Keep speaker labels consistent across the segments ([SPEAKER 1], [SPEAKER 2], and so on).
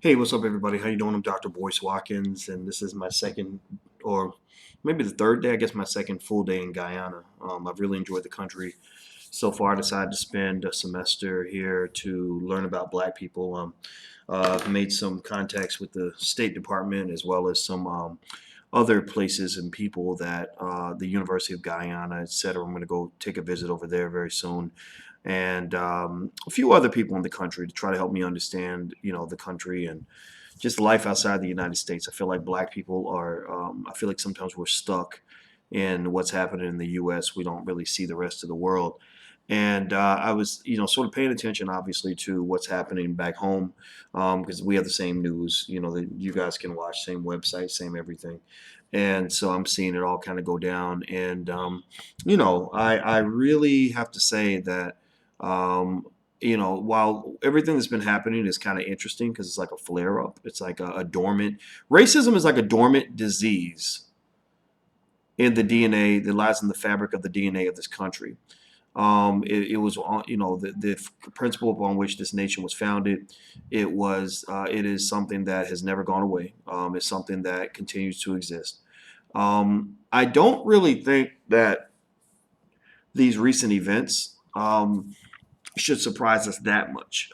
[SPEAKER 1] Hey, what's up, everybody? How you doing? I'm Dr. Boyce Watkins, and this is my second, or maybe the third day. I guess my second full day in Guyana. I've really enjoyed the country so far. I decided to spend a semester here to learn about Black people. I've made some contacts with the State Department as well as some other places and people that the University of Guyana, et cetera. I'm going to go take a visit over there very soon, and a few other people in the country to try to help me understand, the country and just life outside the United States. I feel like Black people are. I feel like sometimes we're stuck in what's happening in the U.S. We don't really see the rest of the world. And I was, sort of paying attention, obviously, to what's happening back home, because we have the same news, that you guys can watch, same website, same everything. And so I'm seeing it all kind of go down. And, I really have to say that, um, while everything that's been happening is kind of interesting because it's like a flare up, it's like a dormant, racism is like a dormant disease in the DNA that lies in the fabric of the DNA of this country. It was on, the principle upon which this nation was founded. It is something that has never gone away. It's something that continues to exist. I don't really think that these recent events should surprise us that much.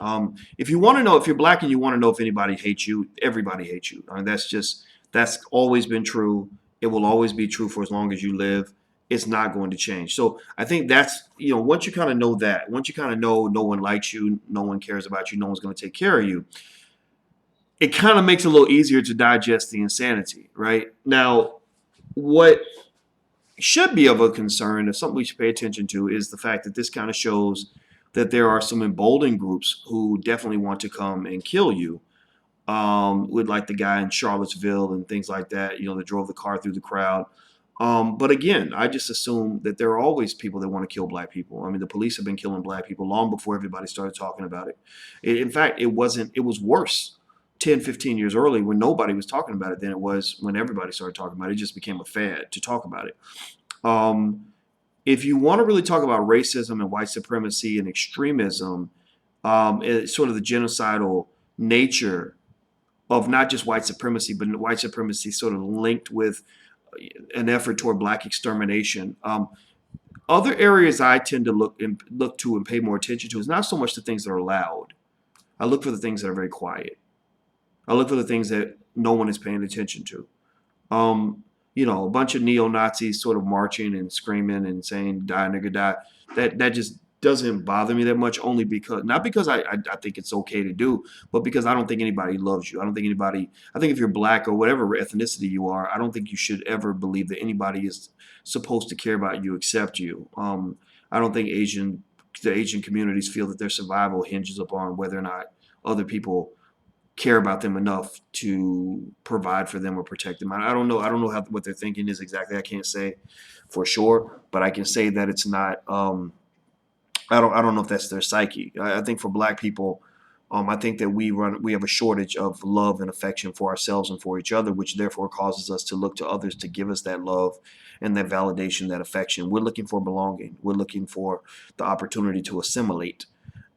[SPEAKER 1] If you want to know, if you're Black and you want to know if anybody hates you, everybody hates you. I mean, that's always been true. It will always be true for as long as you live. It's not going to change. So I think that's, once you kind of know that, once you kind of know no one likes you, no one cares about you, no one's going to take care of you, it kind of makes it a little easier to digest the insanity, right? Now, what should be of a concern, if something we should pay attention to, is the fact that this kind of shows that there are some emboldened groups who definitely want to come and kill you, with like the guy in Charlottesville and things like that, that drove the car through the crowd. But again, I just assume that there are always people that want to kill Black people. I mean, the police have been killing Black people long before everybody started talking about it. In fact, it was worse 10, 15 years early when nobody was talking about it than it was when everybody started talking about it. It just became a fad to talk about it. Um, if you want to really talk about racism and white supremacy and extremism, it's sort of the genocidal nature of not just white supremacy, but white supremacy sort of linked with an effort toward Black extermination. Other areas I tend to look to and pay more attention to is not so much the things that are loud. I look for the things that are very quiet. I look for the things that no one is paying attention to. A bunch of neo Nazis sort of marching and screaming and saying "Die nigger die." That just doesn't bother me that much. Only because not because I think it's okay to do, but because I don't think anybody loves you. I don't think anybody. I think if you're Black or whatever ethnicity you are, I don't think you should ever believe that anybody is supposed to care about you except you. I don't think the Asian communities feel that their survival hinges upon whether or not other people care about them enough to provide for them or protect them. I don't know. I don't know what their thinking is exactly. I can't say for sure, but I can say that it's not. I don't know if that's their psyche. I think for Black people, I think that we have a shortage of love and affection for ourselves and for each other, which therefore causes us to look to others to give us that love and that validation, that affection. We're looking for belonging. We're looking for the opportunity to assimilate.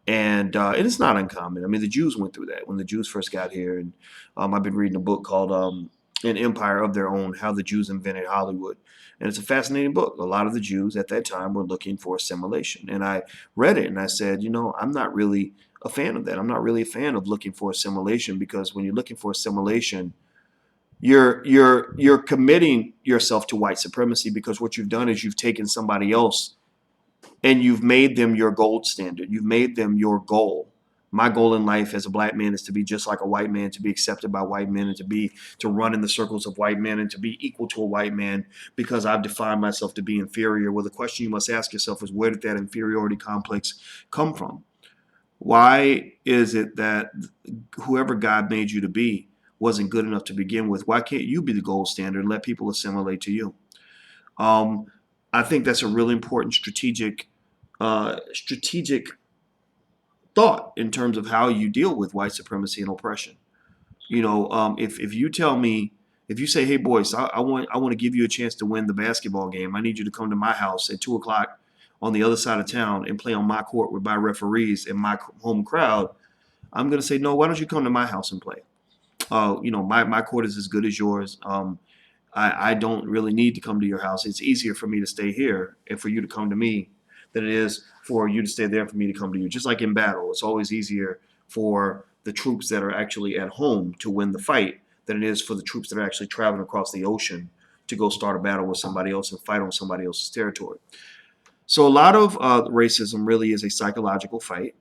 [SPEAKER 1] And it's not uncommon. I mean, the Jews went through that when the Jews first got here. And I've been reading a book called An Empire of Their Own, How the Jews Invented Hollywood. And it's a fascinating book. A lot of the Jews at that time were looking for assimilation. And I read it and I said, I'm not really a fan of that. I'm not really a fan of looking for assimilation, because when you're looking for assimilation, you're committing yourself to white supremacy, because what you've done is you've taken somebody else and you've made them your gold standard. You've made them your goal. My goal in life as a Black man is to be just like a white man, to be accepted by white men, and to run in the circles of white men, and to be equal to a white man, because I've defined myself to be inferior. Well, the question you must ask yourself is, where did that inferiority complex come from? Why is it that whoever God made you to be wasn't good enough to begin with? Why can't you be the gold standard and let people assimilate to you? Um, I think that's a really important strategic thought in terms of how you deal with white supremacy and oppression. If you tell me, if you say, "Hey, Boyce, I want to give you a chance to win the basketball game. I need you to come to my house at 2 o'clock on the other side of town and play on my court with my referees and my home crowd." I'm going to say, "No, why don't you come to my house and play?" My court is as good as yours. I don't really need to come to your house. It's easier for me to stay here and for you to come to me than it is for you to stay there and for me to come to you. Just like in battle, it's always easier for the troops that are actually at home to win the fight than it is for the troops that are actually traveling across the ocean to go start a battle with somebody else and fight on somebody else's territory. So a lot of racism really is a psychological fight.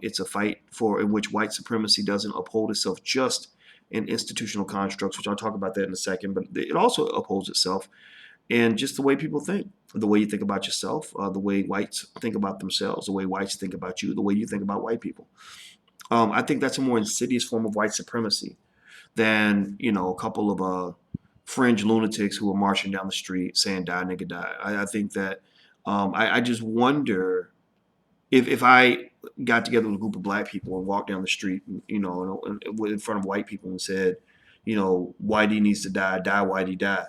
[SPEAKER 1] It's a fight in which white supremacy doesn't uphold itself just in institutional constructs, which I'll talk about that in a second, but it also upholds itself in just the way people think, the way you think about yourself, the way whites think about themselves, the way whites think about you, the way you think about white people. I think that's a more insidious form of white supremacy than a couple of fringe lunatics who are marching down the street saying "Die, nigga, die." I think that I just wonder if I got together with a group of black people and walked down the street, in front of white people and said, Whitey needs to die, Whitey, die.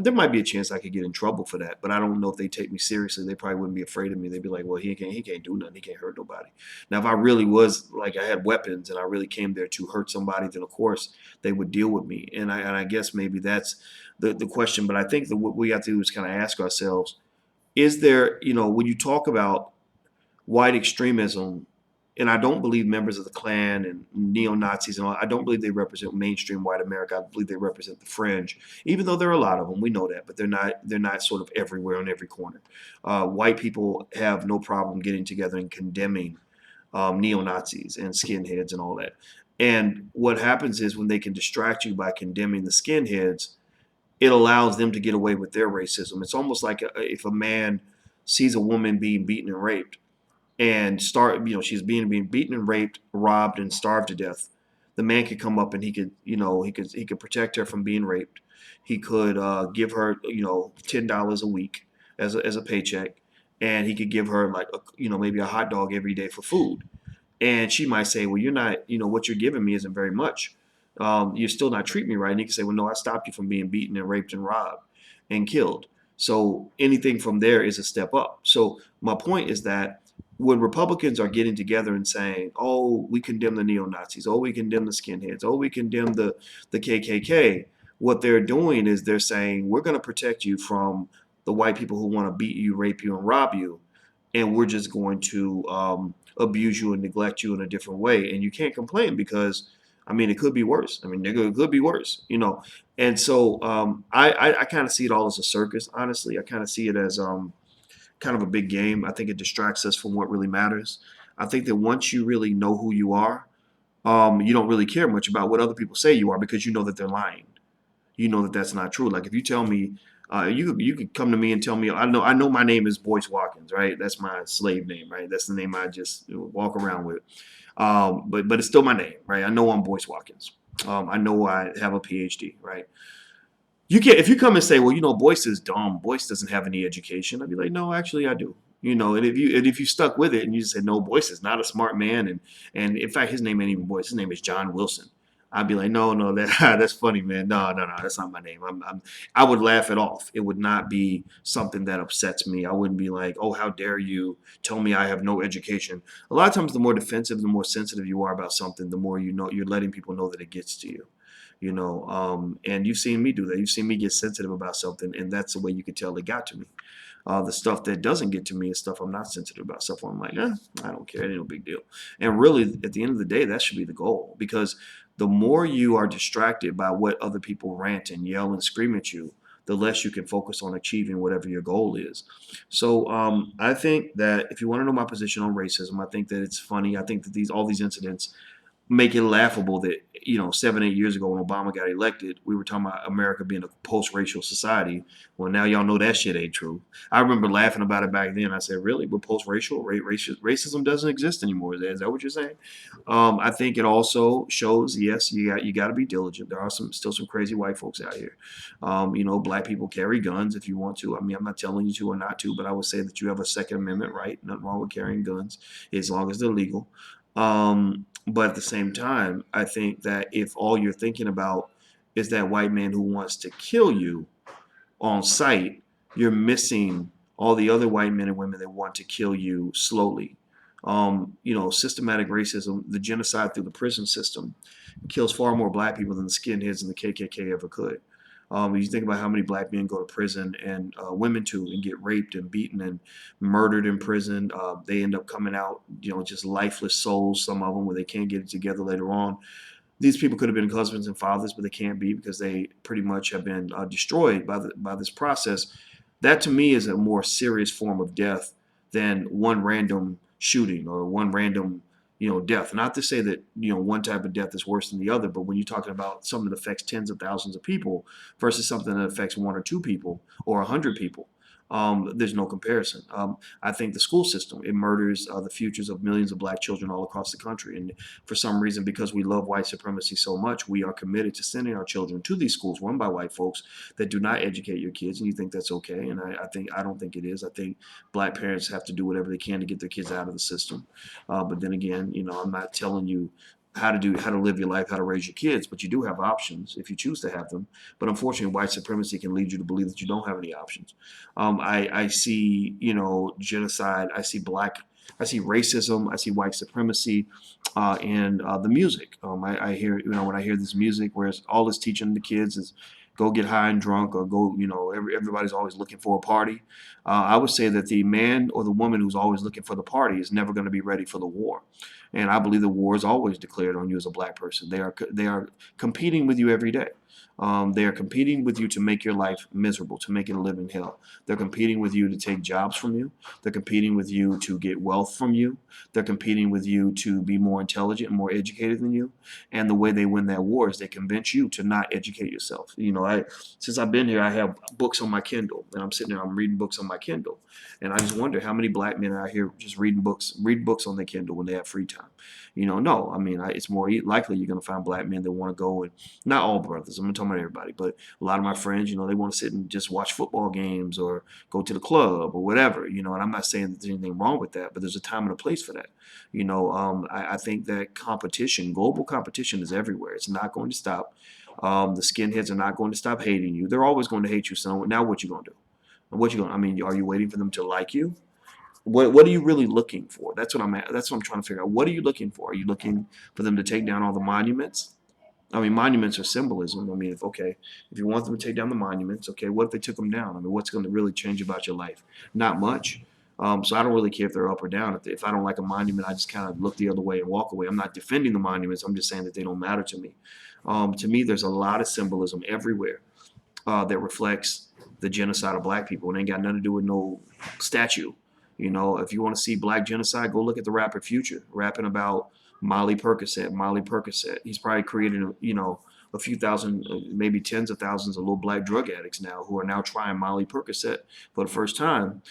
[SPEAKER 1] There might be a chance I could get in trouble for that, but I don't know if they take me seriously. They probably wouldn't be afraid of me. They'd be like, well, he can't do nothing. He can't hurt nobody. Now, if I really was like I had weapons and I really came there to hurt somebody, then of course they would deal with me. And I guess maybe that's the question. But I think that what we have to do is kind of ask ourselves, is there, when you talk about white extremism, and I don't believe members of the Klan and neo-Nazis and all, I don't believe they represent mainstream white America. I believe they represent the fringe, even though there are a lot of them. We know that, but they're not sort of everywhere on every corner. White people have no problem getting together and condemning neo-Nazis and skinheads and all that. And what happens is when they can distract you by condemning the skinheads, it allows them to get away with their racism. It's almost like if a man sees a woman being beaten and raped, and she's being beaten and raped, robbed and starved to death. The man could come up and he could protect her from being raped. He could give her $10 a week as a paycheck, and he could give her like maybe a hot dog every day for food. And she might say, well, you're not, what you're giving me isn't very much. You're still not treating me right. And he can say, well, no, I stopped you from being beaten and raped and robbed and killed. So anything from there is a step up. So my point is that when Republicans are getting together and saying, oh, we condemn the neo-Nazis, oh, we condemn the skinheads, oh, we condemn the KKK, what they're doing is they're saying, we're going to protect you from the white people who want to beat you, rape you, and rob you, and we're just going to abuse you and neglect you in a different way. And you can't complain because, it could be worse. Nigga, it could be worse, And so I kind of see it all as a circus, honestly. I kind of see it as kind of a big game. I think it distracts us from what really matters. I think that once you really know who you are, you don't really care much about what other people say you are because you know that they're lying. You know that that's not true. Like if you tell me, you could come to me and tell me, I know my name is Boyce Watkins, right? That's my slave name, right? That's the name I just walk around with. But it's still my name, right? I know I'm Boyce Watkins. I know I have a PhD, right? If you come and say, well, Boyce is dumb, Boyce doesn't have any education, I'd be like, no, actually I do. And if you stuck with it and you just said, no, Boyce is not a smart man, and in fact his name ain't even Boyce, his name is John Wilson. I'd be like, no, that's funny, man. No, that's not my name. I would laugh it off. It would not be something that upsets me. I wouldn't be like, oh, how dare you tell me I have no education. A lot of times, the more defensive, the more sensitive you are about something, the more you're letting people know that it gets to you. And you've seen me do that. You've seen me get sensitive about something, and that's the way you could tell it got to me. The stuff that doesn't get to me is stuff I'm not sensitive about. Stuff where I'm like, I don't care. It ain't no big deal. And really, at the end of the day, that should be the goal. Because the more you are distracted by what other people rant and yell and scream at you, the less you can focus on achieving whatever your goal is. So I think that if you want to know my position on racism, I think that it's funny. I think that all these incidents make it laughable that 7-8 years ago when Obama got elected, we were talking about America being a post-racial society. Well, now y'all know that shit ain't true. I remember laughing about it back then. I said, really, we're post-racial? Racism doesn't exist anymore. Is that what you're saying? I think it also shows, yes, you got to be diligent. There are still some crazy white folks out here. Black people carry guns if you want to. I'm not telling you to or not to, but I would say that you have a Second Amendment right. Nothing wrong with carrying guns as long as they're legal. But at the same time, I think that if all you're thinking about is that white man who wants to kill you on sight, you're missing all the other white men and women that want to kill you slowly. Systematic racism, the genocide through the prison system, kills far more black people than the skinheads and the KKK ever could. You think about how many black men go to prison, and women too, and get raped and beaten and murdered in prison. They end up coming out, just lifeless souls, some of them, where they can't get it together later on. These people could have been husbands and fathers, but they can't be because they pretty much have been destroyed by this process. That to me is a more serious form of death than one random shooting or one random death. Not to say that one type of death is worse than the other, but when you're talking about something that affects tens of thousands of people versus something that affects one or two people or 100 people, there's no comparison. I think the school system, it murders the futures of millions of black children all across the country. And for some reason, because we love white supremacy so much, we are committed to sending our children to these schools run by white folks that do not educate your kids. And you think that's okay. And I don't think it is. I think black parents have to do whatever they can to get their kids out of the system. But then again, I'm not telling you how to live your life, how to raise your kids, but you do have options if you choose to have them. But unfortunately, white supremacy can lead you to believe that you don't have any options. I see, genocide. I see racism. I see white supremacy, and the music. I hear, when I hear this music, where all it's teaching the kids is go get high and drunk, or go, everybody's always looking for a party. I would say that the man or the woman who's always looking for the party is never going to be ready for the war. And I believe the war is always declared on you as a black person. They are competing with you every day. They are competing with you to make your life miserable, to make it a living hell. They're competing with you to take jobs from you. They're competing with you to get wealth from you. They're competing with you to be more intelligent and more educated than you. And the way they win that war is they convince you to not educate yourself. Since I've been here, I have books on my Kindle, and I'm sitting there, I'm reading books on my Kindle. And I just wonder how many black men are out here just reading books on their Kindle when they have free time. No, I mean, it's more likely you're going to find black men that want to go, and not all brothers, I'm not talking about everybody, but a lot of my friends, they want to sit and just watch football games or go to the club or whatever, and I'm not saying that there's anything wrong with that, but there's a time and a place for that. I think that global competition is everywhere. It's not going to stop. The skinheads are not going to stop hating you. They're always going to hate you. So now what you going to do? I mean, are you waiting for them to like you? What are you really looking for? That's what I'm trying to figure out. What are you looking for? Are you looking for them to take down all the monuments? I mean, monuments are symbolism. I mean, if you want them to take down the monuments, okay, what if they took them down? I mean, what's going to really change about your life? Not much. So I don't really care if they're up or down. If I don't like a monument, I just kind of look the other way and walk away. I'm not defending the monuments. I'm just saying that they don't matter to me. To me, there's a lot of symbolism everywhere that reflects the genocide of black people, and ain't got nothing to do with no statue. If you want to see black genocide, go look at the rapper Future rapping about Molly Percocet. He's probably created, a few thousand, maybe tens of thousands of little black drug addicts now who are now trying Molly Percocet for the first time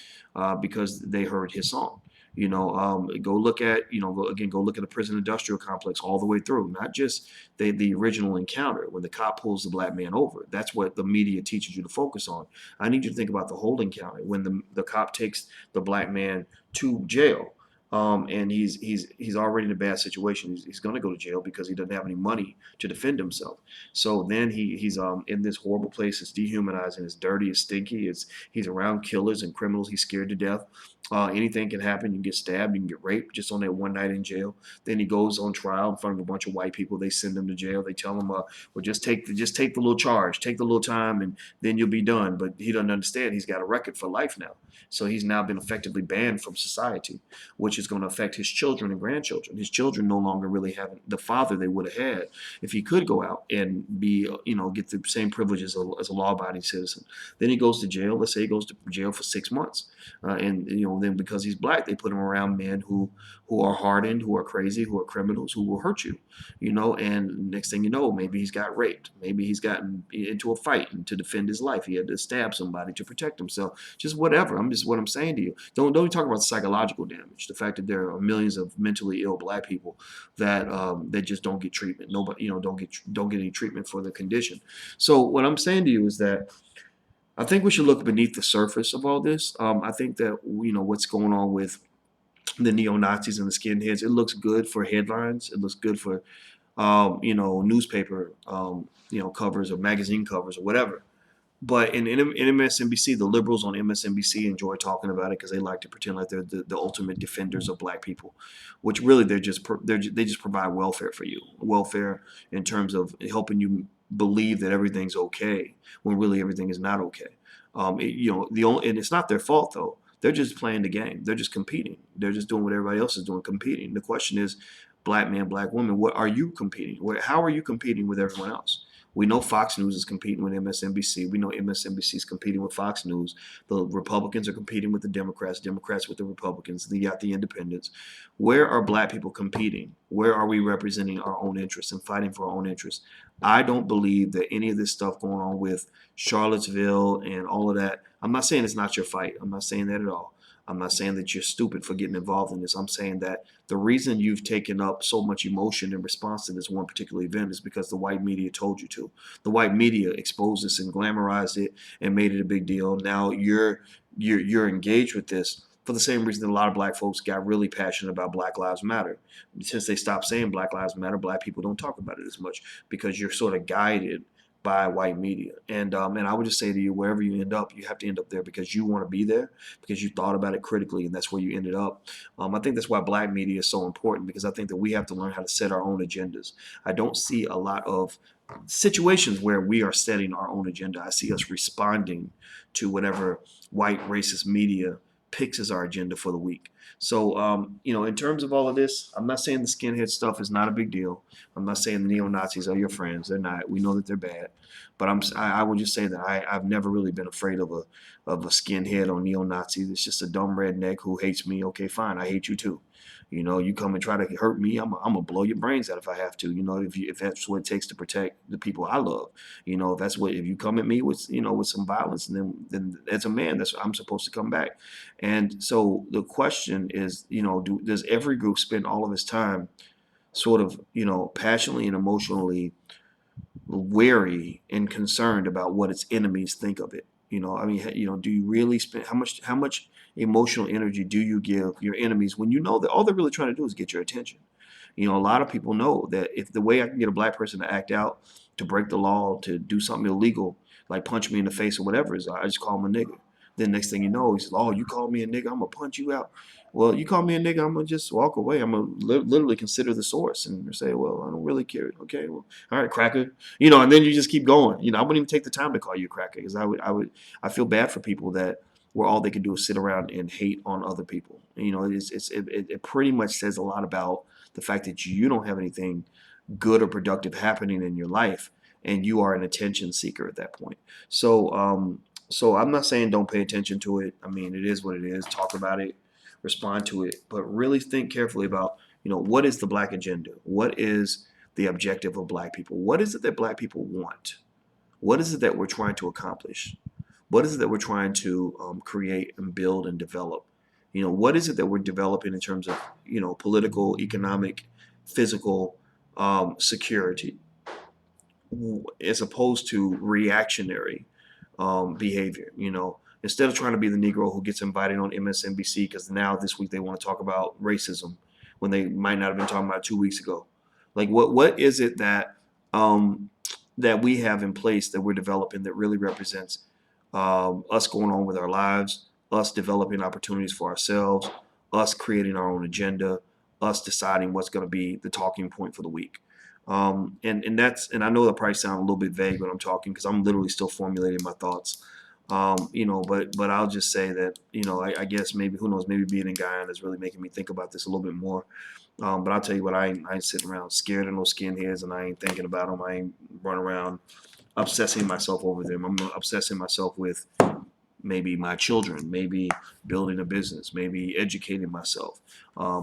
[SPEAKER 1] because they heard his song. Go look at, go look at the prison industrial complex all the way through, not just the original encounter when the cop pulls the black man over. That's what the media teaches you to focus on. I need you to think about the whole encounter when the cop takes the black man to jail. And he's already in a bad situation. He's going to go to jail because he doesn't have any money to defend himself. So then he's in this horrible place. It's dehumanizing. It's dirty. It's stinky. He's around killers and criminals. He's scared to death. Anything can happen. You can get stabbed. You can get raped just on that one night in jail. Then he goes on trial in front of a bunch of white people. They send him to jail. They tell him, well, just take the little charge, take the little time, and then you'll be done. But he doesn't understand. He's got a record for life now. So he's now been effectively banned from society, which is going to affect his children and grandchildren. His children no longer really have the father they would have had if he could go out and be, get the same privileges as a law-abiding citizen. Then he goes to jail. Let's say he goes to jail for 6 months, and then because he's black, they put him around men who are hardened, who are crazy, who are criminals, who will hurt you, And next thing you know, maybe he's got raped, maybe he's gotten into a fight, and to defend his life, he had to stab somebody to protect himself. Just whatever. What I'm saying to you. Don't talk about psychological damage. The fact that there are millions of mentally ill black people that just don't get treatment. Nobody, don't get any treatment for the condition. So what I'm saying to you is that I think we should look beneath the surface of all this. I think that what's going on with the neo-Nazis and the skinheads, it looks good for headlines. It looks good for newspaper covers or magazine covers or whatever. But in MSNBC, the liberals on MSNBC enjoy talking about it because they like to pretend like they're the ultimate defenders of black people, which really they just provide welfare for you, welfare in terms of helping you believe that everything's okay when really everything is not okay. And it's not their fault though. They're just playing the game. They're just competing. They're just doing what everybody else is doing, competing. The question is, black man, black woman, what are you competing? How are you competing with everyone else? We know Fox News is competing with MSNBC. We know MSNBC is competing with Fox News. The Republicans are competing with the Democrats, Democrats with the Republicans. You got the independents. Where are black people competing? Where are we representing our own interests and fighting for our own interests? I don't believe that any of this stuff going on with Charlottesville and all of that. I'm not saying it's not your fight. I'm not saying that at all. I'm not saying that you're stupid for getting involved in this. I'm saying that the reason you've taken up so much emotion in response to this one particular event is because the white media told you to. The white media exposed this and glamorized it and made it a big deal. Now you're engaged with this for the same reason that a lot of black folks got really passionate about Black Lives Matter. Since they stopped saying Black Lives Matter, black people don't talk about it as much because you're sort of guided by white media. And I would just say to you, wherever you end up, you have to end up there because you want to be there, because you thought about it critically, and that's where you ended up. I think that's why black media is so important, because I think that we have to learn how to set our own agendas. I don't see a lot of situations where we are setting our own agenda. I see us responding to whatever white racist media picks as our agenda for the week. So, in terms of all of this, I'm not saying the skinhead stuff is not a big deal. I'm not saying the neo-Nazis are your friends. They're not. We know that they're bad. But I would just say that I've never really been afraid of a skinhead or neo-Nazi. It's just a dumb redneck who hates me. Okay, fine. I hate you too. You come and try to hurt me, I'm gonna blow your brains out if I have to. If that's what it takes to protect the people I love. If you come at me with with some violence, then as a man, that's I'm supposed to come back. And so the question is, does every group spend all of its time sort of passionately and emotionally wary and concerned about what its enemies think of it? Do you really spend how much emotional energy do you give your enemies when you know that all they're really trying to do is get your attention? A lot of people know that if the way I can get a black person to act out, to break the law, to do something illegal, like punch me in the face or whatever, is I just call him a nigga. Then next thing you know, he says, "Oh, you call me a nigga, I'm gonna punch you out." Well, you call me a nigga, I'm gonna just walk away. I'm gonna literally consider the source and say, "Well, I don't really care." Okay, well, all right, cracker. And then you just keep going. I wouldn't even take the time to call you a cracker, because I feel bad for people that where all they can do is sit around and hate on other people. It pretty much says a lot about the fact that you don't have anything good or productive happening in your life, and you are an attention seeker at that point. So I'm not saying don't pay attention to it. I mean, it is what it is. Talk about it, respond to it, but really think carefully about, what is the black agenda? What is the objective of black people? What is it that black people want? What is it that we're trying to accomplish? What is it that we're trying to create and build and develop? What is it that we're developing in terms of, political, economic, physical security, as opposed to reactionary behavior? Instead of trying to be the Negro who gets invited on MSNBC because now this week they want to talk about racism when they might not have been talking about it 2 weeks ago. Like, what is it that we have in place that we're developing that really represents us going on with our lives, us developing opportunities for ourselves, us creating our own agenda, us deciding what's going to be the talking point for the week. And I know that probably sound a little bit vague when I'm talking, because I'm literally still formulating my thoughts. But I'll just say that, I guess maybe, who knows, maybe being in Guyana is really making me think about this a little bit more. But I'll tell you what, I ain't sitting around scared of no skinheads, and I ain't thinking about them. I ain't running around obsessing myself over them. I'm obsessing myself with maybe my children, maybe building a business, maybe educating myself,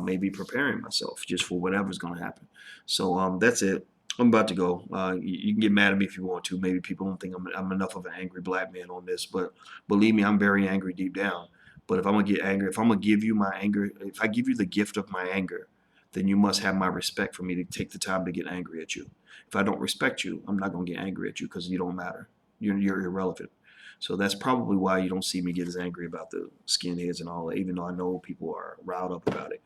[SPEAKER 1] maybe preparing myself just for whatever's going to happen. So that's it. I'm about to go. You can get mad at me if you want to. Maybe people don't think I'm enough of an angry black man on this, but believe me, I'm very angry deep down. But if I'm gonna get angry, if I'm gonna give you my anger, if I give you the gift of my anger, then you must have my respect for me to take the time to get angry at you. If I don't respect you, I'm not gonna get angry at you, because you don't matter. You're irrelevant. So that's probably why you don't see me get as angry about the skinheads and all that, even though I know people are riled up about it.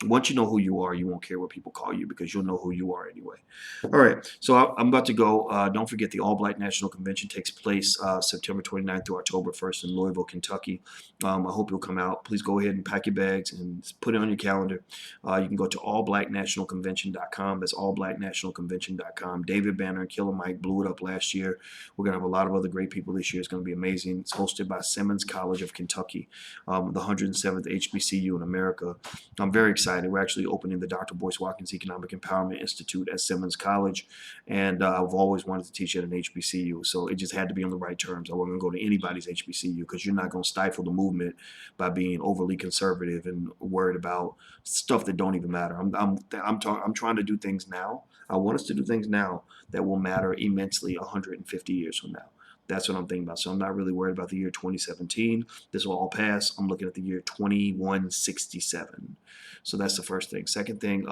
[SPEAKER 1] Once you know who you are, you won't care what people call you because you'll know who you are anyway. All right, so I'm about to go. Don't forget the All Black National Convention takes place September 29th through October 1st in Louisville, Kentucky. I hope you'll come out. Please go ahead and pack your bags and put it on your calendar. You can go to allblacknationalconvention.com. That's allblacknationalconvention.com. David Banner and Killer Mike blew it up last year. We're going to have a lot of other great people this year. It's going to be amazing. It's hosted by Simmons College of Kentucky, the 107th HBCU in America. I'm very excited. We're actually opening the Dr. Boyce Watkins Economic Empowerment Institute at Simmons College, and I've always wanted to teach at an HBCU, so it just had to be on the right terms. I wasn't going to go to anybody's HBCU because you're not going to stifle the movement by being overly conservative and worried about stuff that don't even matter. I'm trying to do things now. I want us to do things now that will matter immensely 150 years from now. That's what I'm thinking about. So I'm not really worried about the year 2017. This will all pass. I'm looking at the year 2167. So that's the first thing. Second thing,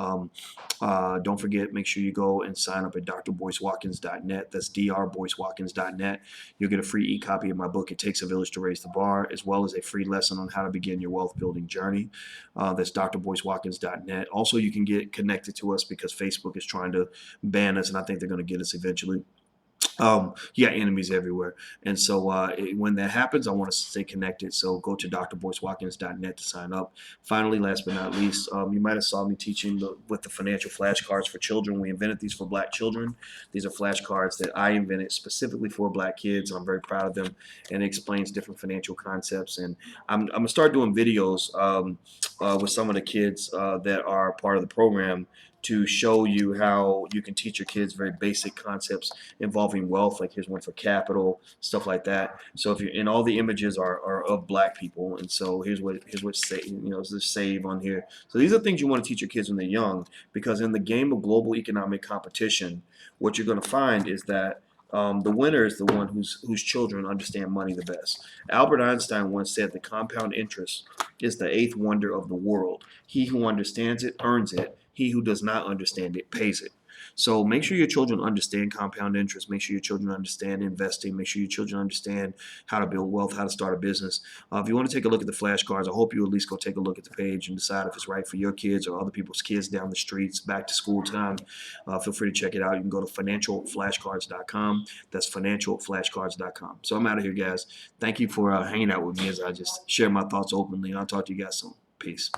[SPEAKER 1] don't forget, make sure you go and sign up at drboycewatkins.net. That's drboycewatkins.net. You'll get a free e-copy of my book, It Takes a Village to Raise the Bar, as well as a free lesson on how to begin your wealth building journey. That's drboycewatkins.net. Also, you can get connected to us because Facebook is trying to ban us, and I think they're going to get us eventually. You got enemies everywhere. And so when that happens, I want us to stay connected. So go to drboycewatkins.net to sign up. Finally, last but not least, you might have saw me teaching with the financial flashcards for children. We invented these for black children. These are flashcards that I invented specifically for black kids. I'm very proud of them, and it explains different financial concepts. And I'm going to start doing videos with some of the kids that are part of the program to show you how you can teach your kids very basic concepts involving wealth. Like here's one for capital, stuff like that. So if you're in, all the images are of black people, and so here's what say, there's save on here. So these are things you want to teach your kids when they're young, because in the game of global economic competition, what you're going to find is that the winner is the one whose children understand money the best. Albert Einstein once said the compound interest is the eighth wonder of the world. He who understands it earns it. He who does not understand it pays it. So make sure your children understand compound interest. Make sure your children understand investing. Make sure your children understand how to build wealth, how to start a business. If you want to take a look at the flashcards, I hope you at least go take a look at the page and decide if it's right for your kids or other people's kids down the streets, back to school time. Feel free to check it out. You can go to financialflashcards.com. That's financialflashcards.com. So I'm out of here, guys. Thank you for hanging out with me as I just share my thoughts openly. I'll talk to you guys soon. Peace.